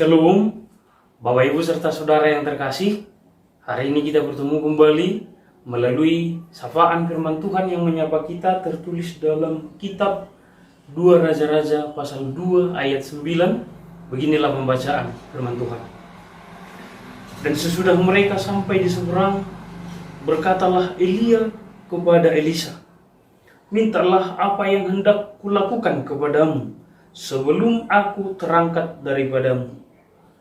Shalom, Bapak Ibu serta saudara yang terkasih. Hari ini kita bertemu kembali melalui sapaan firman Tuhan yang menyapa kita, tertulis dalam kitab 2 Raja-Raja pasal 2 ayat 9. Beginilah pembacaan firman Tuhan. Dan sesudah mereka sampai di seberang, berkatalah Elia kepada Elisa, "Mintalah apa yang hendak kulakukan kepadamu sebelum aku terangkat daripadamu."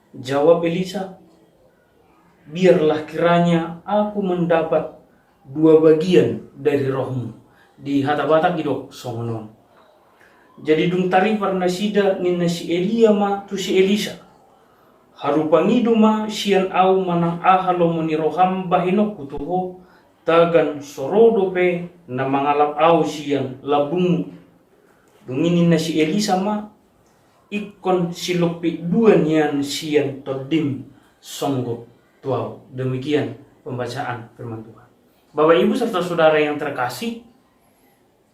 Jawab Elisa, "Biarlah kiranya aku mendapat 2 bagian dari rohmu." Di hata-bata kidok songonon. Jadi dung tari parnasida nina si Elia ma tu si Elisa. Harupangido ma sian au manang ahalo moni roham bahinok kutuho tagan sorodo pe na mangalap au sian labungu. Dunginin na si Elisa ma ikon silopi 2 nian sian todim songgo tuau. Demikian pembacaan firman Tuhan. Bapak Ibu serta saudara yang terkasih,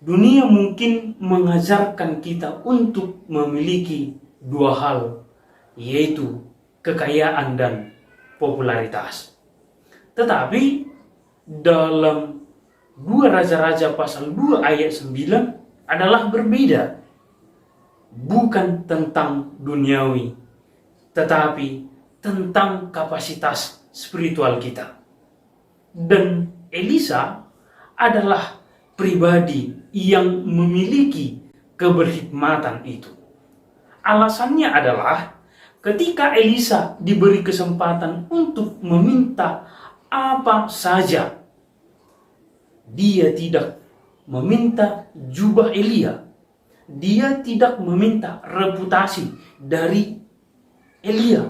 dunia mungkin mengajarkan kita untuk memiliki 2 hal, yaitu kekayaan dan popularitas. Tetapi dalam 2 Raja-Raja pasal 2 ayat 9 adalah berbeda. Bukan tentang duniawi, tetapi tentang kapasitas spiritual kita. Dan Elisa adalah pribadi yang memiliki keberhikmatan itu. Alasannya adalah ketika Elisa diberi kesempatan untuk meminta apa saja, dia tidak meminta jubah Elia. Dia tidak meminta reputasi dari Elia,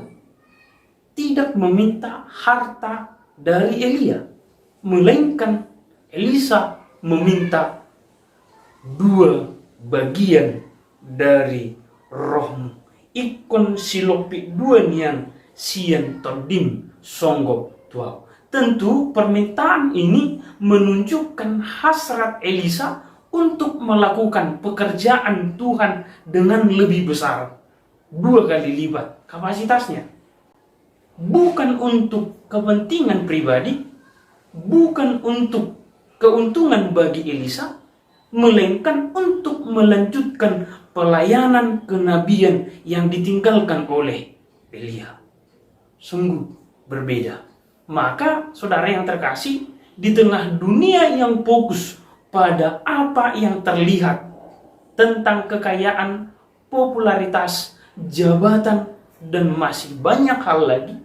tidak meminta harta dari Elia, melainkan Elisa meminta 2 bagian dari rohmu. Ikon silopi 2 nian sian todim songgop tuau. Tentu permintaan ini menunjukkan hasrat Elisa untuk melakukan pekerjaan Tuhan dengan lebih besar, 2 kali lipat kapasitasnya. Bukan untuk kepentingan pribadi, bukan untuk keuntungan bagi Elisa, melainkan untuk melanjutkan pelayanan kenabian yang ditinggalkan oleh Elia. Sungguh berbeda. Maka saudara yang terkasih, di tengah dunia yang fokus pada apa yang terlihat tentang kekayaan, popularitas, jabatan, dan masih banyak hal lagi,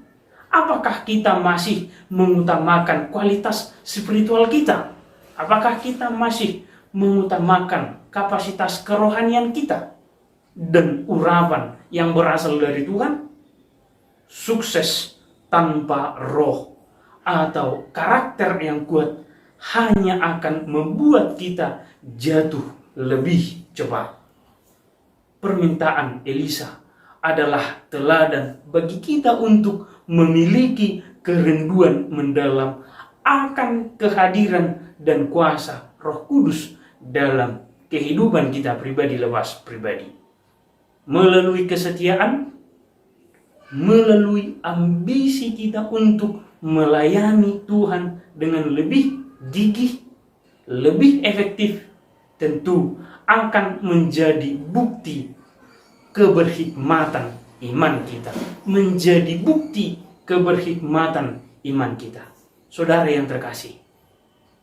apakah kita masih mengutamakan kualitas spiritual kita? Apakah kita masih mengutamakan kapasitas kerohanian kita dan urapan yang berasal dari Tuhan? Sukses tanpa roh atau karakter yang kuat hanya akan membuat kita jatuh lebih cepat. Permintaan Elisa adalah teladan bagi kita untuk memiliki kerinduan mendalam akan kehadiran dan kuasa Roh Kudus dalam kehidupan kita pribadi lepas pribadi. Melalui kesetiaan, melalui ambisi kita untuk melayani Tuhan dengan lebih gigih, lebih efektif, tentu akan menjadi bukti keberhikmatan iman kita. Menjadi bukti keberhikmatan iman kita. Saudara yang terkasih,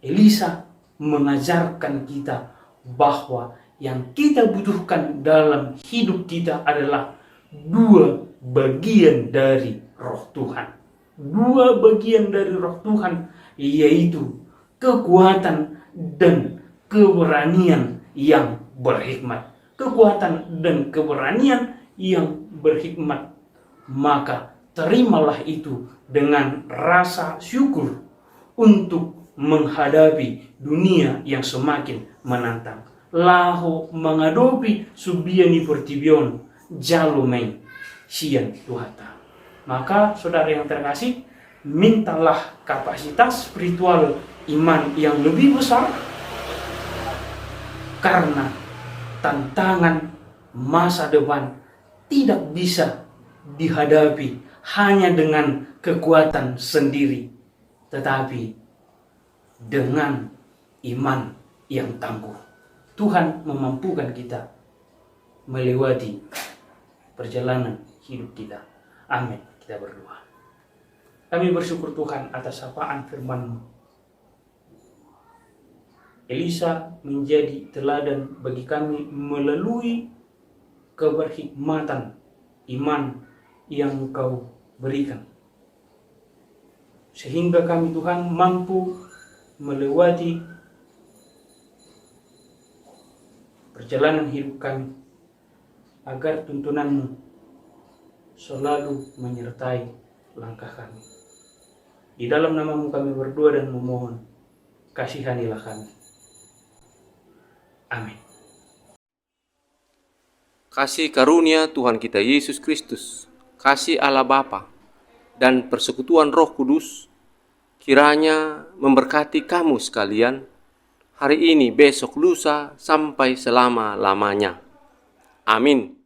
Elisa mengajarkan kita bahwa yang kita butuhkan dalam hidup kita adalah 2 bagian dari roh Tuhan. 2 bagian dari roh Tuhan, yaitu kekuatan dan keberanian yang berhikmat. Kekuatan dan keberanian yang berhikmat. Maka terimalah itu dengan rasa syukur untuk menghadapi dunia yang semakin menantang. Laho menghadapi subiani pertibion jalumei sian tuhata. Maka saudara yang terkasih, mintalah kapasitas spiritual iman yang lebih besar, karena tantangan masa depan tidak bisa dihadapi hanya dengan kekuatan sendiri, tetapi dengan iman yang tangguh. Tuhan memampukan kita melewati perjalanan hidup kita. Amin. Kita berdoa. Kami bersyukur Tuhan atas sapaan firman-Mu. Elisa menjadi teladan bagi kami melalui keberhikmatan iman yang Engkau berikan, sehingga kami Tuhan mampu melewati perjalanan hidup kami, agar tuntunan-Mu selalu menyertai langkah kami. Di dalam nama-Mu kami berdoa dan memohon, kasihanilah kami. Amin. Kasih karunia Tuhan kita Yesus Kristus, kasih Allah Bapa, dan persekutuan Roh Kudus kiranya memberkati kamu sekalian hari ini, besok, lusa, sampai selama-lamanya. Amin.